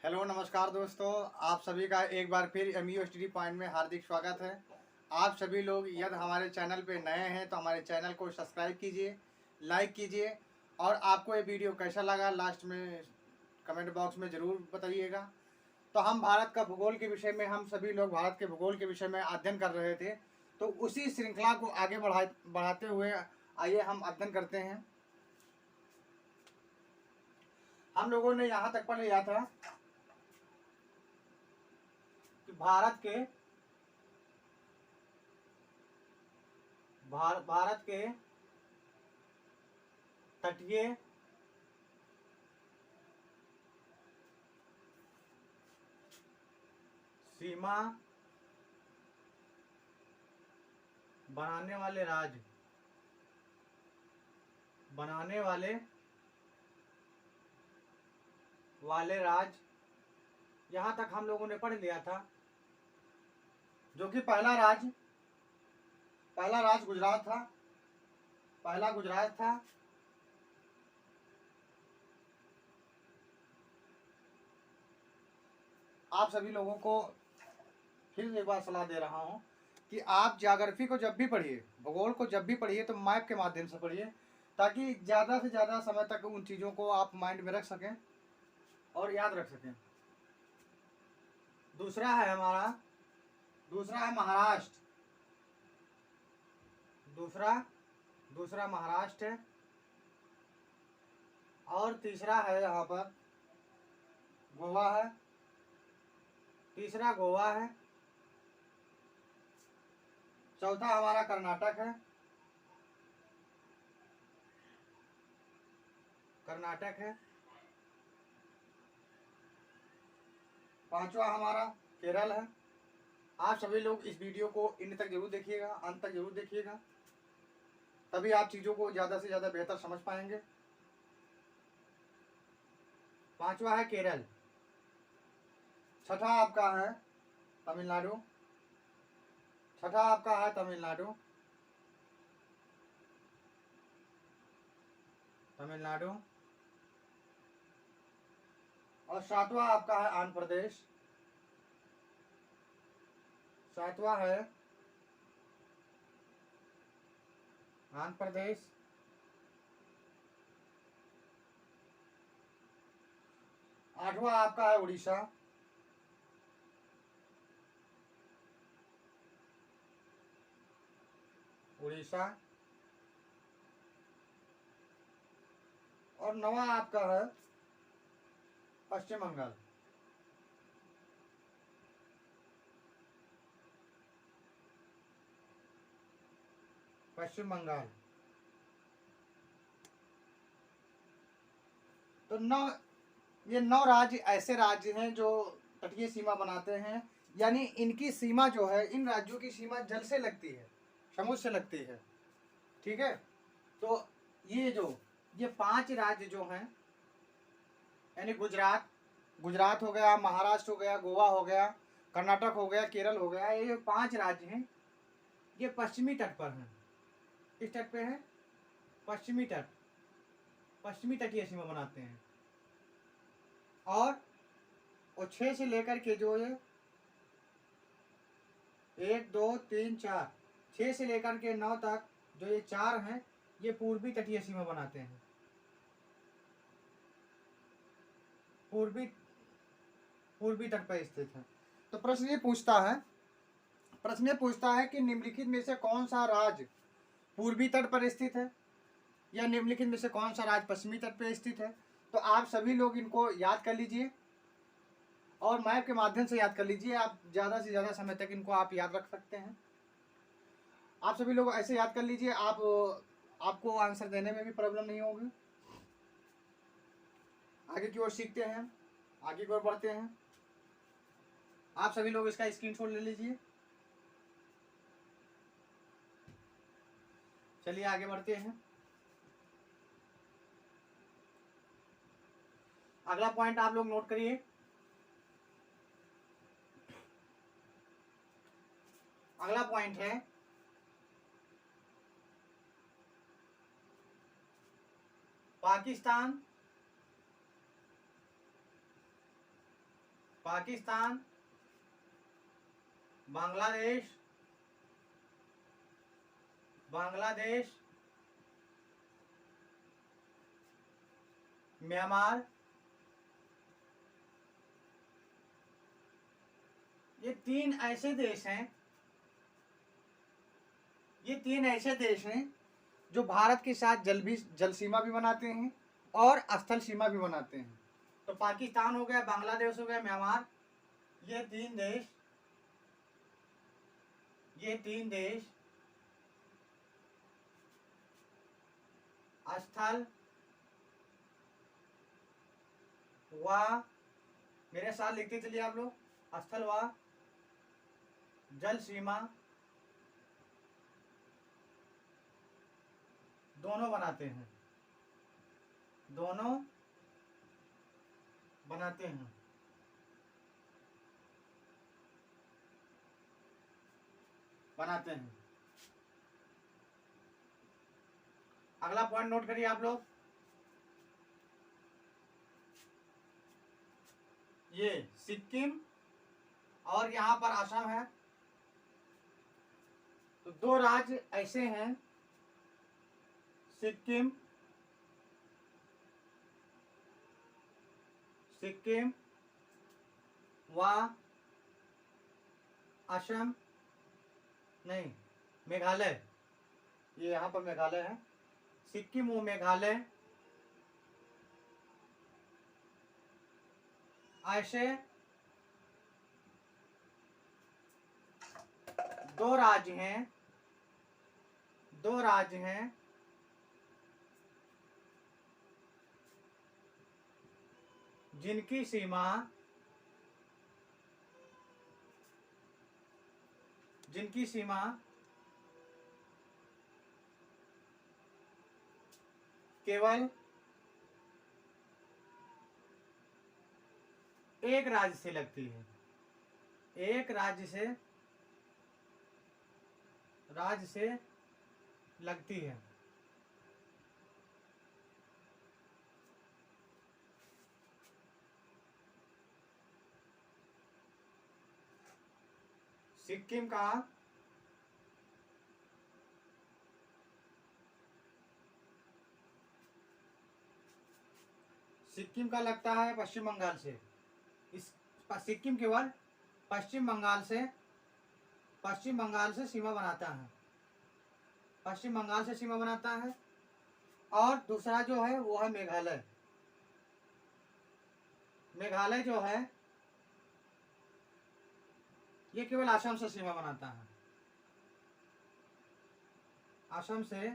Hello नमस्कार दोस्तों, आप सभी का एक बार फिर MU स्टडी पॉइंट में हार्दिक स्वागत है। आप सभी लोग यदि हमारे चैनल पे नए हैं तो हमारे चैनल को सब्सक्राइब कीजिए, लाइक कीजिए और आपको ये वीडियो कैसा लगा लास्ट में कमेंट बॉक्स में ज़रूर बताइएगा। तो हम भारत का भूगोल के विषय में, हम सभी लोग भारत के भूगोल के विषय में अध्ययन कर रहे थे, तो उसी श्रृंखला को आगे बढ़ाते हुए आइए हम अध्ययन करते हैं। हम लोगों ने यहाँ तक पढ़ लिया था कि भारत के तटीय सीमा बनाने वाले राज्य यहाँ तक हम लोगों ने पढ़ लिया था, जो कि पहला राज्य गुजरात था। पहला गुजरात था। आप सभी लोगों को फिर एक बार सलाह दे रहा हूँ कि आप ज्योग्राफी को जब भी पढ़िए, भूगोल को जब भी पढ़िए, तो मैप के माध्यम से पढ़िए, ताकि ज़्यादा से ज़्यादा समय तक उन चीज़ों को आप माइंड में रख सकें और याद रख सकें। दूसरा है महाराष्ट्र। दूसरा महाराष्ट्र है और तीसरा है यहाँ पर गोवा है। तीसरा गोवा है। चौथा हमारा कर्नाटक है। पांचवा हमारा केरल है। आप सभी लोग इस वीडियो को अंत तक जरूर देखिएगा, तभी आप चीज़ों को ज़्यादा से ज़्यादा बेहतर समझ पाएंगे। पांचवा है केरल। छठा आपका है तमिलनाडु। और सातवां आपका है आंध्र प्रदेश। आठवां आपका है उड़ीसा। और नवा आपका है पश्चिम बंगाल। तो ये 9 राज्य ऐसे राज्य हैं जो तटीय सीमा बनाते हैं, यानी इनकी सीमा जो है, इन राज्यों की सीमा जल से लगती है, समुद्र से लगती है। ठीक है। तो ये 5 राज्य जो हैं, यानी गुजरात हो गया, महाराष्ट्र हो गया, गोवा हो गया, कर्नाटक हो गया, केरल हो गया, ये 5 राज्य हैं, ये पश्चिमी तट पर हैं। किस तट पे हैं? पश्चिमी तटीय सीमा बनाते हैं। और 6 से लेकर के जो ये 1 2 3 4 6 से लेकर के 9 तक जो ये 4 हैं, ये पूर्वी तटीय सीमा बनाते हैं। पूर्वी तट पर स्थित है। तो प्रश्न ये पूछता है कि निम्नलिखित में से कौन सा राज्य पूर्वी तट पर स्थित है, या निम्नलिखित में से कौन सा राज्य पश्चिमी तट पर स्थित है। तो आप सभी लोग इनको याद कर लीजिए और मैप के माध्यम से याद कर लीजिए। आप ज़्यादा से ज़्यादा समय तक इनको आप याद रख सकते हैं। आप सभी लोग ऐसे याद कर लीजिए, आपको आंसर देने में भी प्रॉब्लम नहीं होगी। आगे की ओर सीखते हैं, आगे की ओर बढ़ते हैं। आप सभी लोग इसका स्क्रीनशॉट ले लीजिए। चलिए आगे बढ़ते हैं। अगला पॉइंट आप लोग नोट करिए। अगला पॉइंट है पाकिस्तान पाकिस्तान, बांग्लादेश, म्यांमार, ये तीन ऐसे देश हैं, जो भारत के साथ जल सीमा भी बनाते हैं और स्थल सीमा भी बनाते हैं। तो पाकिस्तान हो गया, बांग्लादेश हो गया, म्यांमार, ये तीन देश स्थल व, मेरे साथ लिखते चलिए आप लोग, स्थल व जल सीमा दोनों बनाते हैं, अगला पॉइंट नोट करिए आप लोग, ये सिक्किम और यहाँ पर असम है। तो दो राज्य ऐसे हैं, सिक्किम व असम, नहीं, मेघालय, ये यहाँ पर मेघालय है, सिक्किम व मेघालय ऐसे दो राज्य हैं जिनकी सीमा केवल एक राज्य से लगती है, एक राज्य से लगती है। सिक्किम का लगता है पश्चिम बंगाल से, सिक्किम केवल पश्चिम बंगाल से सीमा बनाता है, और दूसरा जो है वो है मेघालय जो है ये केवल असम से सीमा बनाता है, असम से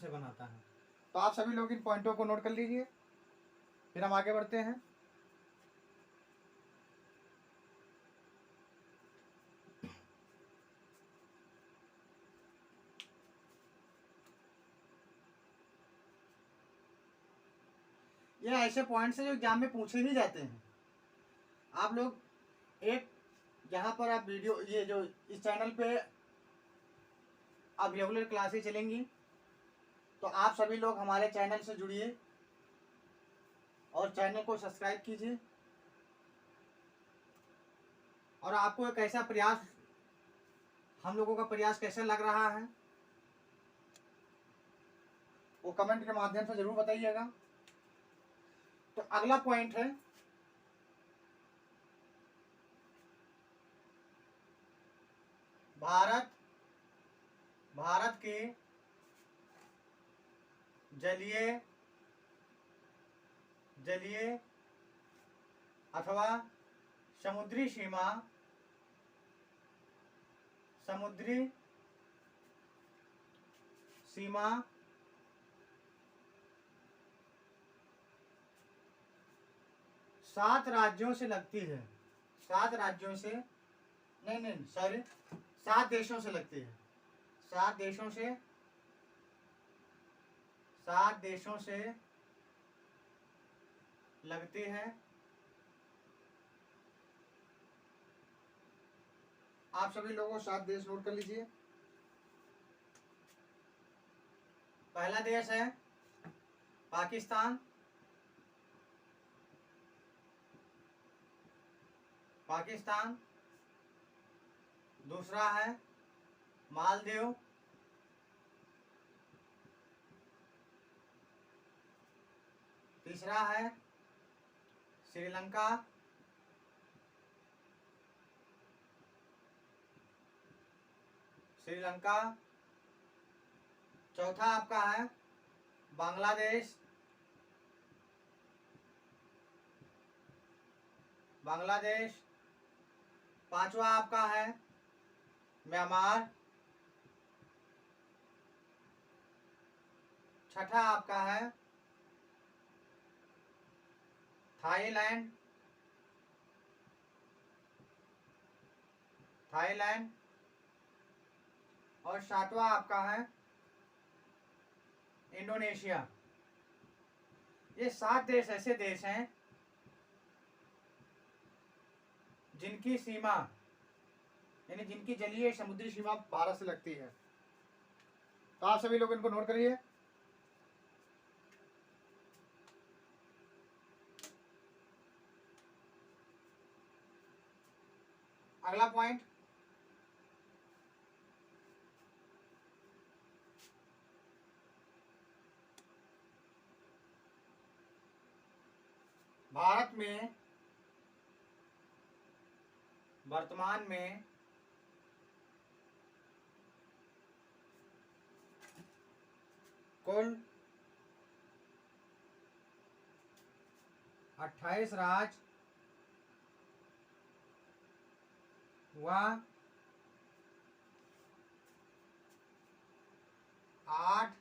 बनाता है। तो आप सभी लोग इन पॉइंटों को नोट कर लीजिए, फिर हम आगे बढ़ते हैं। ये ऐसे पॉइंट्स हैं जो एग्जाम में पूछे ही जाते हैं। आप लोग एक यहाँ पर आप वीडियो, ये जो इस चैनल पे अब रेगुलर क्लासेस चलेंगी, तो आप सभी लोग हमारे चैनल से जुड़िए और चैनल को सब्सक्राइब कीजिए। और आपको एक ऐसा प्रयास, हम लोगों का प्रयास कैसा लग रहा है वो कमेंट के माध्यम से जरूर बताइएगा। तो अगला पॉइंट है भारत के जलीय अथवा समुद्री सीमा 7 राज्यों से लगती है, 7 देशों से लगती है, 7 देशों से लगती है। आप सभी लोगों 7 देश नोट कर लीजिए। पहला देश है पाकिस्तान, पाकिस्तान, दूसरा है मालदीव, तीसरा है श्रीलंका, श्रीलंका, चौथा आपका है बांग्लादेश, बांग्लादेश, पांचवा आपका है म्यांमार, छठा आपका है थाईलैंड, थाईलैंड, और सातवां आपका है इंडोनेशिया। ये 7 देश ऐसे देश हैं जिनकी सीमा यानी जिनकी जलीय समुद्री सीमा भारत से लगती है। तो आप सभी लोग इनको नोट करिए। अगला पॉइंट, भारत में वर्तमान में कुल 28 राज्य व 8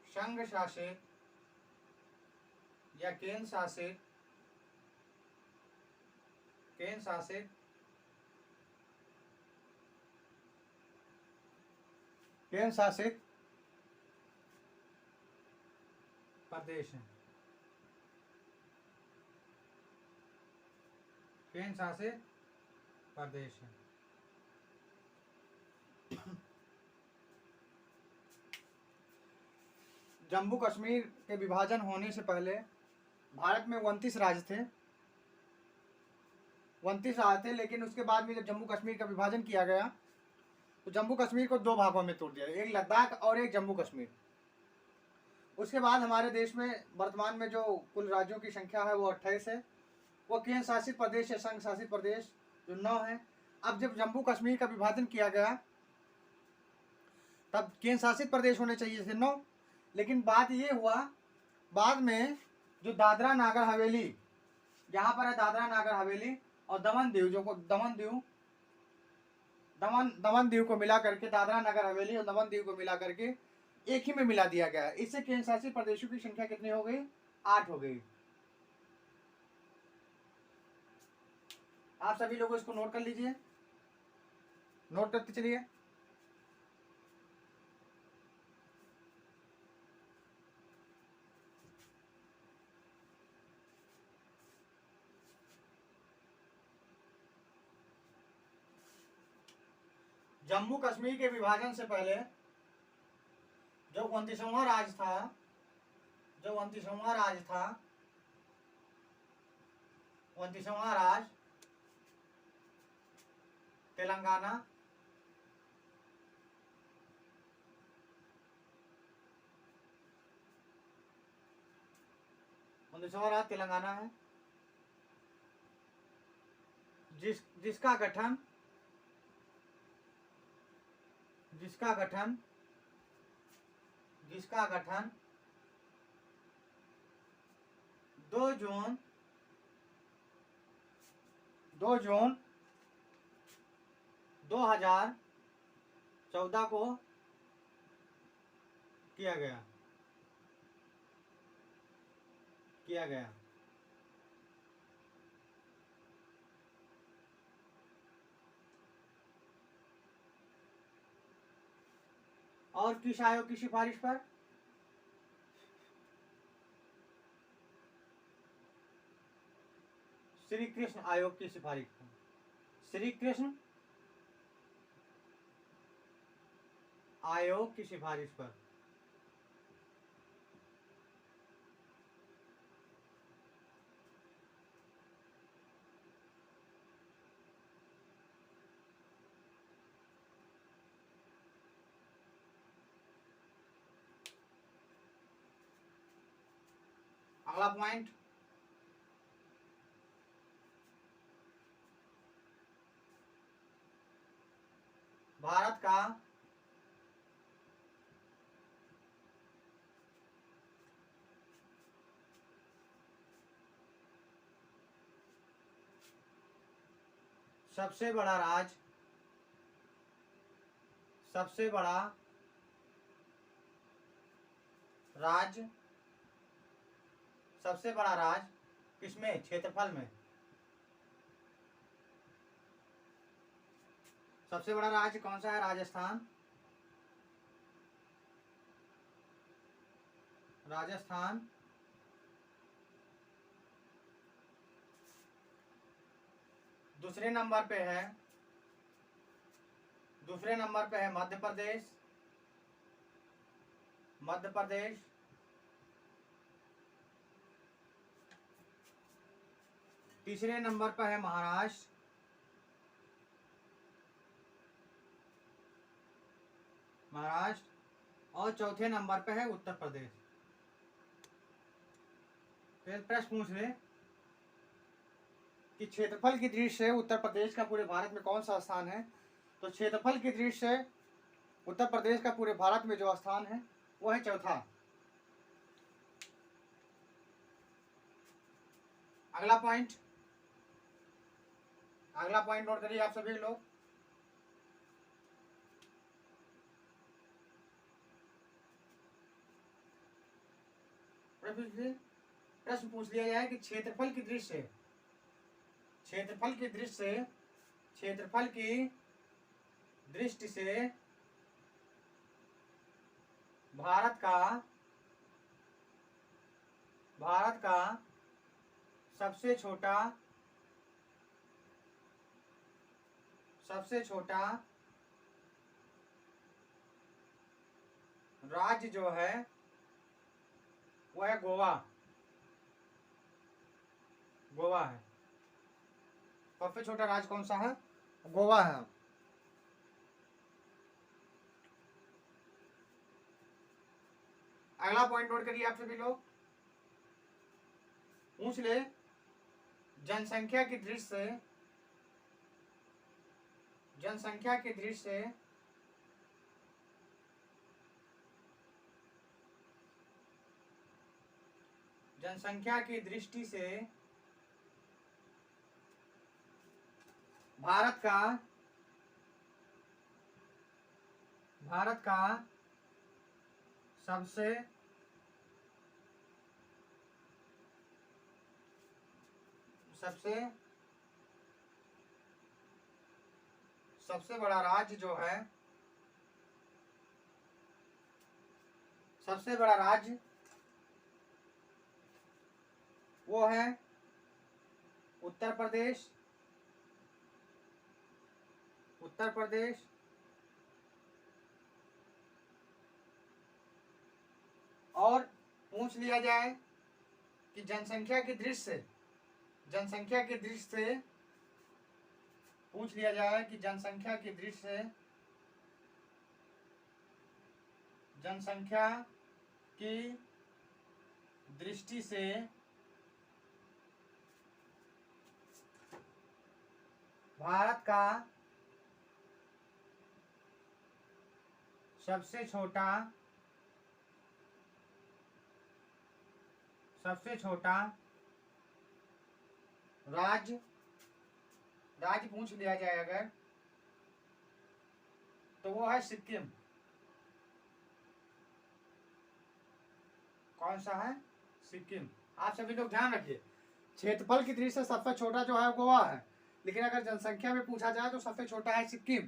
संघ शासित या केंद्र शासित प्रदेश हैं, केंद्र शासित प्रदेश हैं। जम्मू कश्मीर के विभाजन होने से पहले भारत में 29 राज्य थे, 29 राज्य थे, लेकिन उसके बाद में जब जम्मू कश्मीर का विभाजन किया गया तो जम्मू कश्मीर को 2 भागों में तोड़ दिया, एक लद्दाख और एक जम्मू कश्मीर। उसके बाद हमारे देश में वर्तमान में जो कुल राज्यों की संख्या है वो 28 है। वो केंद्र शासित प्रदेश या संघ शासित प्रदेश जो 9 है। अब जब जम्मू कश्मीर का विभाजन किया गया तब केंद्र शासित प्रदेश होने चाहिए थे 9, लेकिन बात ये हुआ बाद में जो दादरा नागर हवेली, यहाँ पर है दादरा नागर हवेली और दमन दीव, जो दमन दीव को मिला करके, दादरा नगर हवेली और दमन दीव को मिला करके एक ही में मिला दिया गया। इससे केंद्र शासित प्रदेशों की संख्या कितनी हो गई? 8 हो गई। आप सभी लोग इसको नोट कर लीजिए, नोट करते चलिए। जम्मू कश्मीर के विभाजन से पहले जो 29वां राज्य था, 29वां राज्य तेलंगाना, तेलंगाना है, जिसका गठन 2 जून 2014 को किया गया। और किस आयोग की सिफारिश पर? श्री कृष्ण आयोग की सिफारिश पर, श्री कृष्ण आयोग की सिफारिश पर। अगला पॉइंट, भारत का सबसे बड़ा राज्य, सबसे बड़ा राज्य, सबसे बड़ा राज्य किसमें? क्षेत्रफल में। सबसे बड़ा राज्य कौन सा है? राजस्थान। राजस्थान। दूसरे नंबर पे है, दूसरे नंबर पे है मध्य प्रदेश, मध्य प्रदेश। तीसरे नंबर पर है महाराष्ट्र, महाराष्ट्र। और चौथे नंबर पे है उत्तर प्रदेश। फिर प्रश्न पूछ ले कि क्षेत्रफल की दृष्टि से उत्तर प्रदेश का पूरे भारत में कौन सा स्थान है? तो क्षेत्रफल की दृष्टि से उत्तर प्रदेश का पूरे भारत में जो स्थान है वो है चौथा। अगला पॉइंट, अगला पॉइंट नोट करिए आप सभी लोग। प्रश्न पूछ लिया जाए कि क्षेत्रफल की दृष्टि से, क्षेत्रफल की दृष्टि से, क्षेत्रफल की दृष्टि से भारत का, भारत का सबसे छोटा, सबसे छोटा राज्य जो है वो है गोवा, गोवा है। सबसे छोटा राज्य कौन सा है? गोवा है। अगला पॉइंट नोट करिए आप सभी लोग। पूछ ले जनसंख्या की दृष्टि से, जनसंख्या की दृष्टि से जनसंख्या की दृष्टि से भारत का, भारत का सबसे सबसे सबसे बड़ा राज्य जो है, सबसे बड़ा राज्य वो है उत्तर प्रदेश, उत्तर प्रदेश। और पूछ लिया जाए कि जनसंख्या की दृष्टि से, जनसंख्या की दृष्टि से पूछ लिया जाए कि जनसंख्या की दृष्टि से, जनसंख्या की दृष्टि से भारत का सबसे छोटा, सबसे छोटा राज्य, राज्य पूछ लिया जाए अगर तो वो है सिक्किम। कौन सा है? सिक्किम। आप सभी लोग ध्यान रखिए, क्षेत्रफल की दृष्टि से सबसे छोटा जो है गोवा है, लेकिन अगर जनसंख्या में पूछा जाए तो सबसे छोटा है सिक्किम।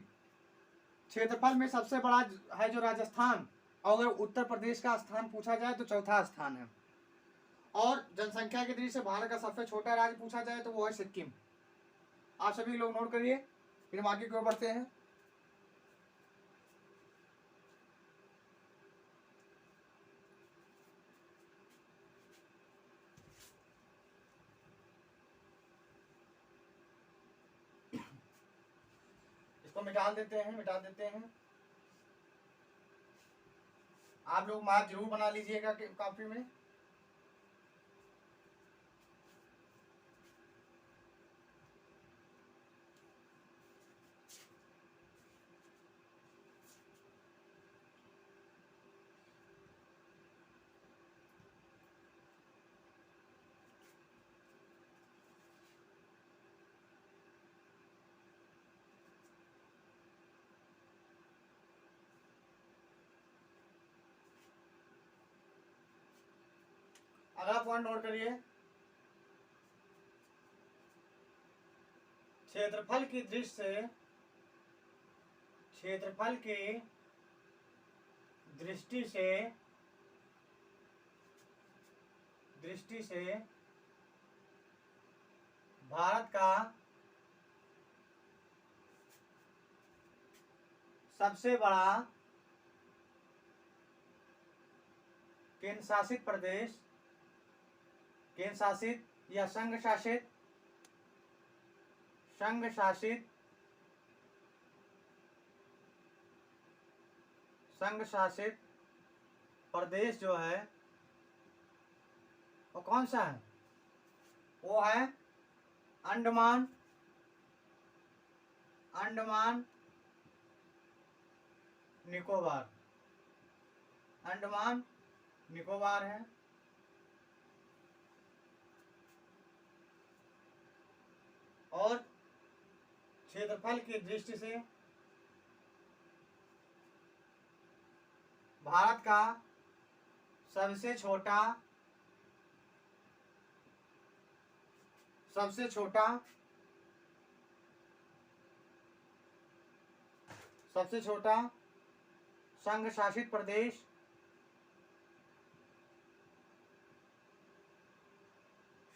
क्षेत्रफल में सबसे बड़ा है जो राजस्थान, और अगर उत्तर प्रदेश का स्थान पूछा जाए तो चौथा स्थान है। और जनसंख्या की दृष्टि से भारत का सबसे छोटा राज्य पूछा जाए तो वो है सिक्किम। आप सभी लोग नोट करिए, फिर हम आगे की ओर बढ़ते हैं। इसको मिटा देते हैं, मिटा देते हैं। आप लोग मार्क जरूर बना लीजिएगा कॉपी में। अगला पॉइंट नोट करिए, क्षेत्रफल की दृष्टि से, क्षेत्रफल की दृष्टि से, दृष्टि से भारत का सबसे बड़ा केंद्र शासित प्रदेश, केंद्र शासित या संघ शासित, संघ शासित, संघ शासित प्रदेश जो है वो कौन सा है? वो है अंडमान, अंडमान निकोबार, अंडमान निकोबार है। और क्षेत्रफल की दृष्टि से भारत का सबसे छोटा, सबसे छोटा, सबसे छोटा संघ शासित प्रदेश,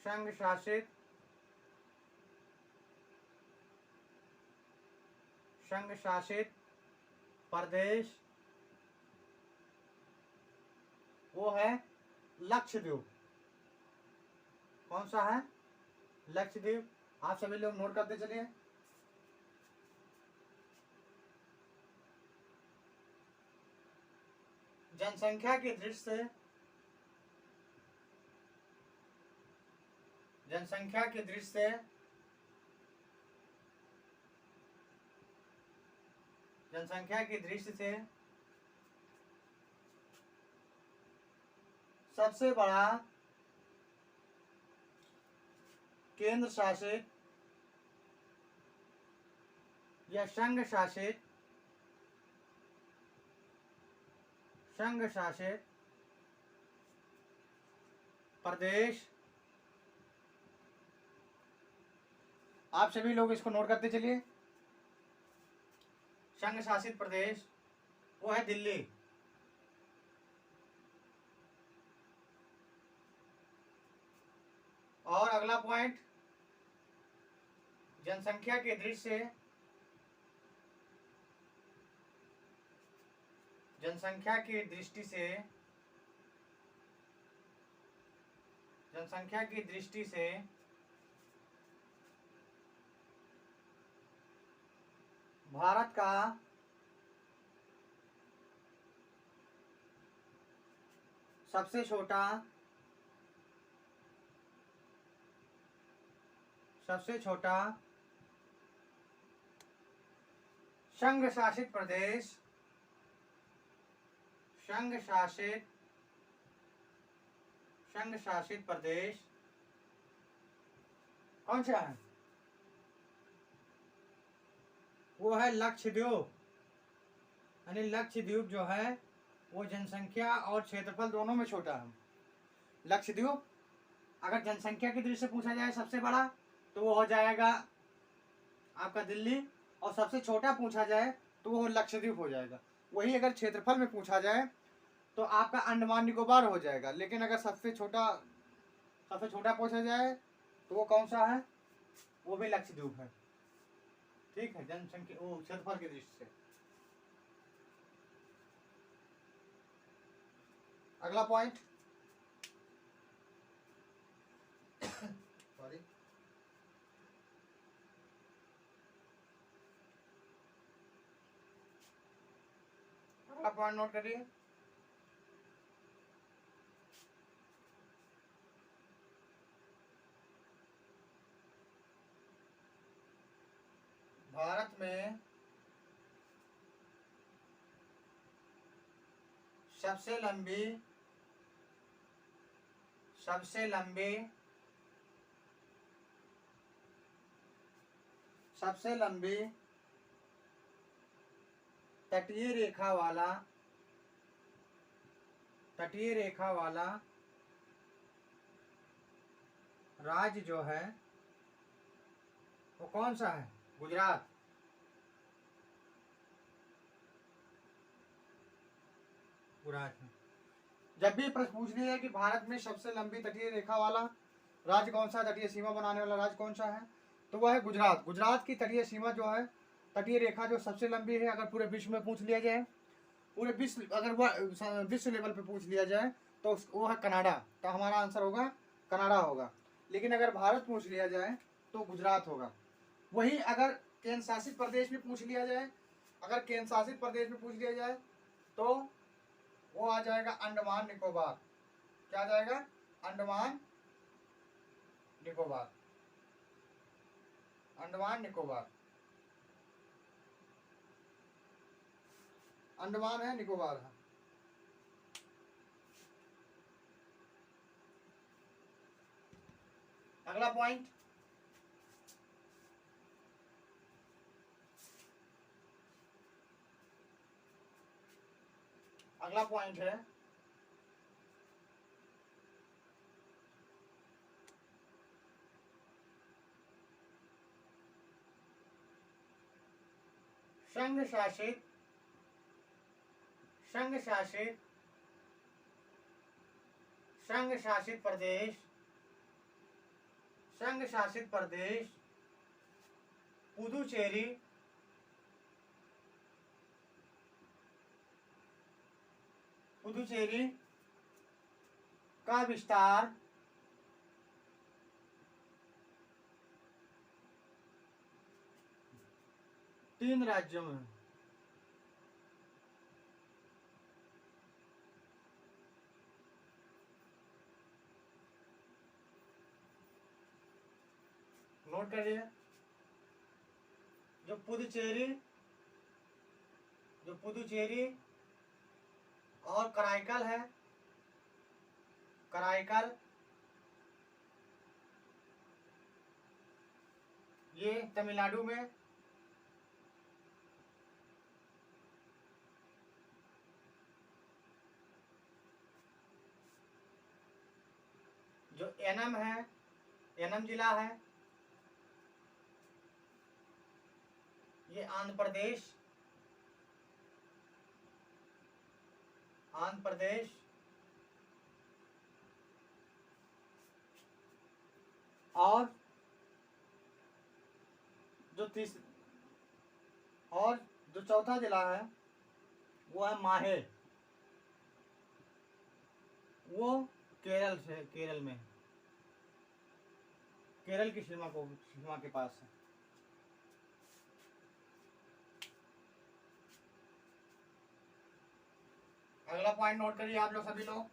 संघ शासित, संघ शासित प्रदेश वो है लक्षद्वीप। कौन सा है? लक्षद्वीप। आप सभी लोग नोट करते चलिए। जनसंख्या की दृष्टि से, जनसंख्या की दृष्टि से जनसंख्या की दृष्टि से सबसे बड़ा केंद्र शासित या संघ शासित, संघ शासित प्रदेश, आप सभी लोग इसको नोट करते चलिए। संघ शासित प्रदेश वो है दिल्ली। और अगला पॉइंट, जनसंख्या की दृष्टि से, जनसंख्या की दृष्टि से, जनसंख्या की दृष्टि से भारत का सबसे छोटा, सबसे छोटा संघ शासित प्रदेश, संघ शासित, संघ शासित प्रदेश कौन सा है? वो है लक्षद्वीप। यानी लक्षद्वीप जो है वो जनसंख्या और क्षेत्रफल दोनों में छोटा है। लक्षद्वीप अगर जनसंख्या की दृष्टि से पूछा जाए सबसे बड़ा तो वो हो जाएगा आपका दिल्ली, और सबसे छोटा पूछा जाए तो वो लक्षद्वीप हो जाएगा। वही अगर क्षेत्रफल में पूछा जाए तो आपका अंडमान निकोबार हो जाएगा। लेकिन अगर सबसे छोटा पूछा जाए तो वो कौन सा है? वो भी लक्षद्वीप है। ठीक है, जनसंख्या वो क्षेत्रफल की दृष्टि से। अगला पॉइंट, सॉरी, अगला पॉइंट नोट करिए। भारत में सबसे लंबी, सबसे लंबी, सबसे लंबी तटीय रेखा वाला, तटीय रेखा वाला राज्य जो है वो कौन सा है? गुजरात। गुजरात है। जब भी प्रश्न पूछ लिया है कि भारत में सबसे लंबी तटीय रेखा वाला राज्य कौन सा है, तटीय सीमा बनाने वाला राज्य कौन सा है, तो वह है गुजरात। गुजरात की तटीय सीमा जो है, तटीय रेखा जो सबसे लंबी है, अगर पूरे विश्व में पूछ लिया जाए, पूरे विश्व, अगर वह विश्व लेवल पे पूछ लिया जाए तो वो है कनाडा। तो हमारा आंसर होगा कनाडा होगा। लेकिन अगर भारत पूछ लिया जाए तो गुजरात होगा। वही अगर केंद्र शासित प्रदेश में पूछ लिया जाए, अगर केंद्र शासित प्रदेश में पूछ लिया जाए तो वो आ जाएगा अंडमान निकोबार। क्या आ जाएगा? अंडमान निकोबार। अंडमान निकोबार, अंडमान है, निकोबार है। अगला पॉइंट, अगला पॉइंट है संघ शासित, संघ शासित, संघ शासित प्रदेश, संघ शासित प्रदेश पुदुचेरी, पुदुचेरी का विस्तार तीन राज्यों में। नोट करिए, जो पुदुचेरी, जो पुदुचेरी और कराईकल है, कराईकल, ये तमिलनाडु में, जो एनम है, एनम जिला है, ये आंध्र प्रदेश, आंध्र प्रदेश, और जो और जो चौथा जिला है वो है माहे, वो केरल से, केरल में, केरल की सीमा के पास है। अगला पॉइंट नोट करिए आप लोग, सभी लोग।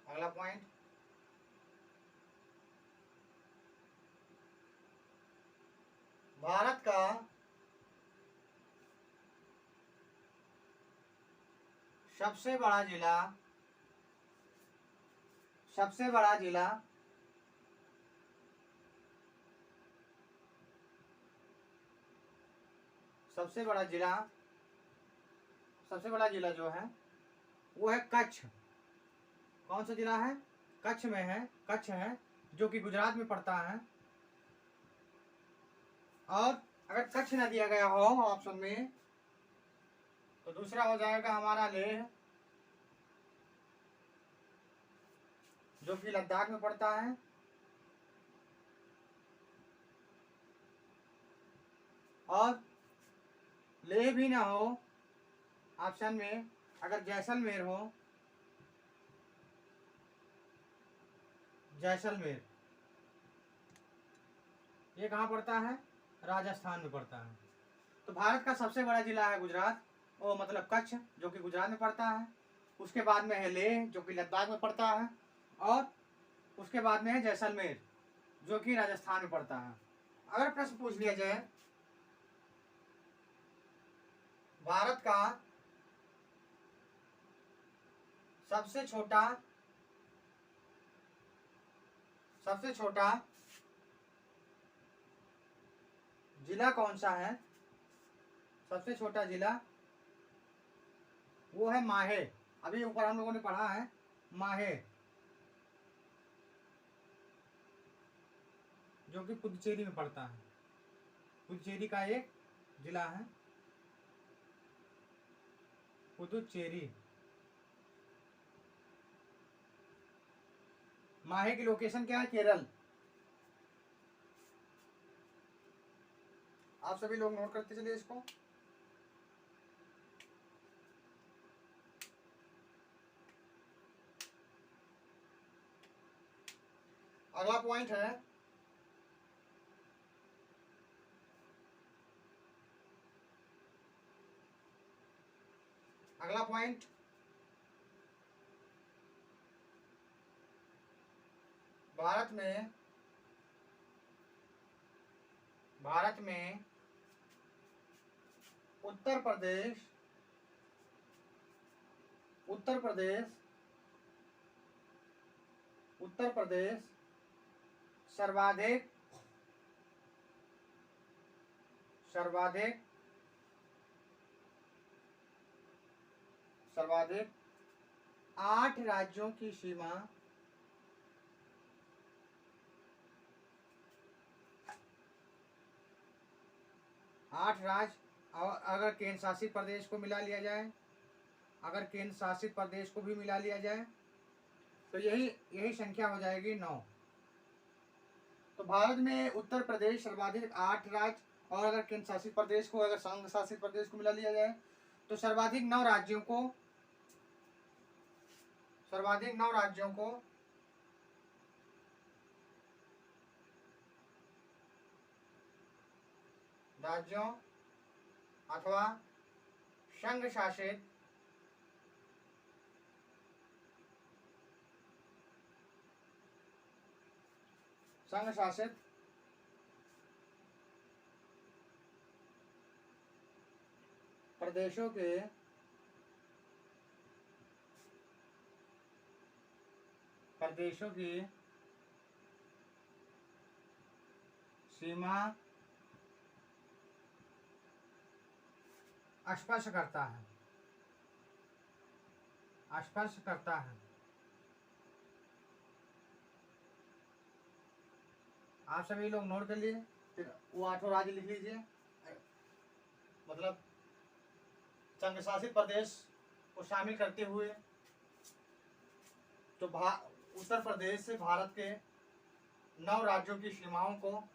अगला पॉइंट, भारत का सबसे बड़ा जिला, सबसे बड़ा जिला सबसे बड़ा जिला, सबसे बड़ा जिला जो है वो है कच्छ। कौन सा जिला है? कच्छ में है, कच्छ है, जो कि गुजरात में पड़ता है। और अगर कच्छ न दिया गया हो ऑप्शन में तो दूसरा हो जाएगा हमारा लेह, जो कि लद्दाख में पड़ता है। और लेह भी ना हो ऑप्शन में, अगर जैसलमेर हो, जैसलमेर, ये कहाँ पड़ता है? राजस्थान में पड़ता है। तो भारत का सबसे बड़ा जिला है गुजरात, वो मतलब कच्छ, जो कि गुजरात में पड़ता है। उसके बाद में है लेह, जो कि लद्दाख में पड़ता है। और उसके बाद में है जैसलमेर, जो कि राजस्थान में पड़ता है। अगर प्रश्न पूछ लिया जाए भारत का सबसे छोटा, सबसे छोटा जिला कौन सा है, सबसे छोटा जिला वो है माहे। अभी ऊपर हम लोगों ने पढ़ा है माहे, जो कि पुडुचेरी में पड़ता है। पुडुचेरी का एक जिला है पुडुचेरी। माहे की लोकेशन क्या है? केरल। आप सभी लोग नोट करते चलिए इसको। अगला पॉइंट है अगला पॉइंट भारत में उत्तर प्रदेश सर्वाधिक सर्वाधिक 8 राज्यों की सीमा 8 राज्य, और अगर केंद्र शासित प्रदेश को मिला लिया जाए, अगर केंद्र शासित प्रदेश को भी मिला लिया जाए तो यही संख्या हो जाएगी 9। तो भारत में उत्तर प्रदेश सर्वाधिक 8 राज्य, और अगर केंद्र शासित प्रदेश को, अगर संघ शासित प्रदेश को मिला लिया जाए तो सर्वाधिक 9 राज्यों को राज्यों अथवा संघ शासित प्रदेशों की सीमा स्पष्ट करता है। आप सभी लोग नोट कर लिए, फिर वो 8 राज्य लिख लीजिए। मतलब संघ शासित प्रदेश को शामिल करते हुए तो उत्तर प्रदेश से भारत के 9 राज्यों की सीमाओं को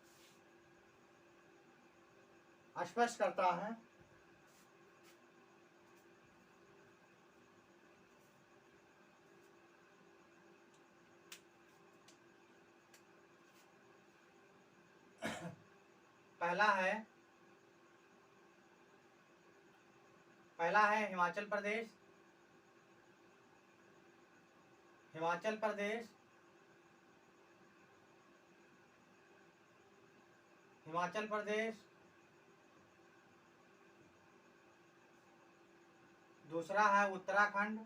स्पष्ट करता है। पहला है हिमाचल प्रदेश। दूसरा है उत्तराखंड।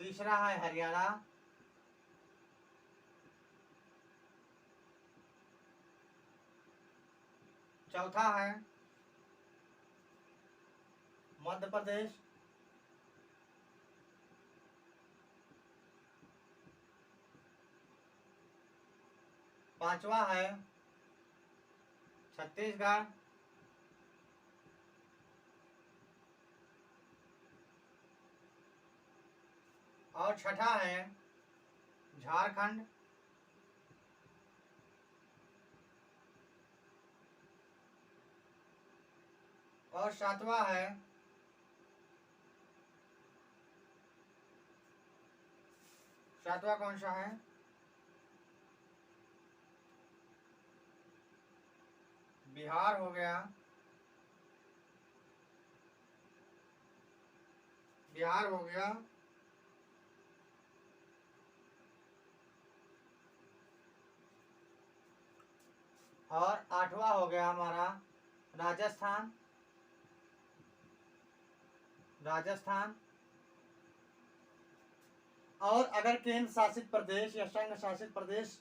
तीसरा है हरियाणा। चौथा है मध्य प्रदेश। पांचवा है छत्तीसगढ़। और छठा है झारखंड। और सातवां कौन सा है? बिहार हो गया। और 8वां हो गया हमारा राजस्थान। और अगर केंद्र शासित प्रदेश या संघ शासित प्रदेश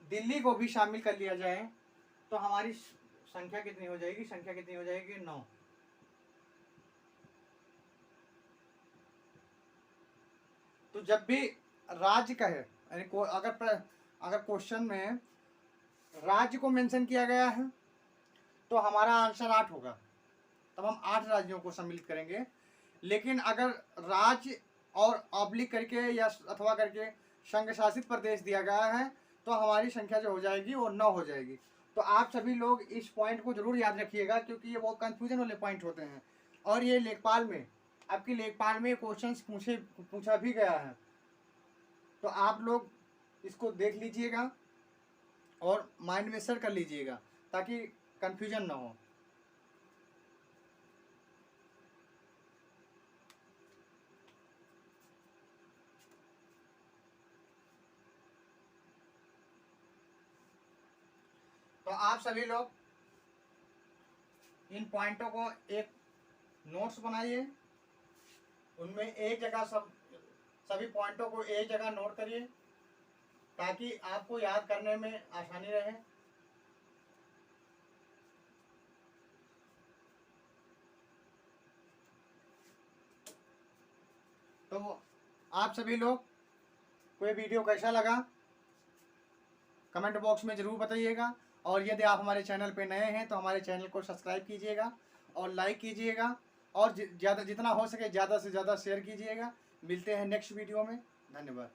दिल्ली को भी शामिल कर लिया जाए तो हमारी संख्या कितनी हो जाएगी? संख्या कितनी हो जाएगी? 9। तो जब भी राज्य कहे, यानी अगर क्वेश्चन में राज्य को मेंशन किया गया है तो हमारा आंसर 8 होगा, तब हम 8 राज्यों को सम्मिलित करेंगे। लेकिन अगर राज्य और ऑब्लिक करके या अथवा करके संघ शासित प्रदेश दिया गया है तो हमारी संख्या जो हो जाएगी वो 9 हो जाएगी। तो आप सभी लोग इस पॉइंट को जरूर याद रखिएगा, क्योंकि ये बहुत कंफ्यूजन वाले पॉइंट होते हैं। और ये लेखपाल में, आपकी लेखपाल में क्वेश्चंस पूछा भी गया है, तो आप लोग इसको देख लीजिएगा और माइंड में सेट कर लीजिएगा ताकि कंफ्यूजन ना हो। तो आप सभी लोग इन पॉइंटों को एक नोट्स बनाइए, उनमें एक जगह सभी पॉइंटों को एक जगह नोट करिए ताकि आपको याद करने में आसानी रहे। तो आप सभी लोग को ये वीडियो कैसा लगा कमेंट बॉक्स में ज़रूर बताइएगा। और यदि आप हमारे चैनल पे नए हैं तो हमारे चैनल को सब्सक्राइब कीजिएगा और लाइक कीजिएगा और जितना हो सके ज़्यादा से ज़्यादा शेयर कीजिएगा। मिलते हैं नेक्स्ट वीडियो में। धन्यवाद।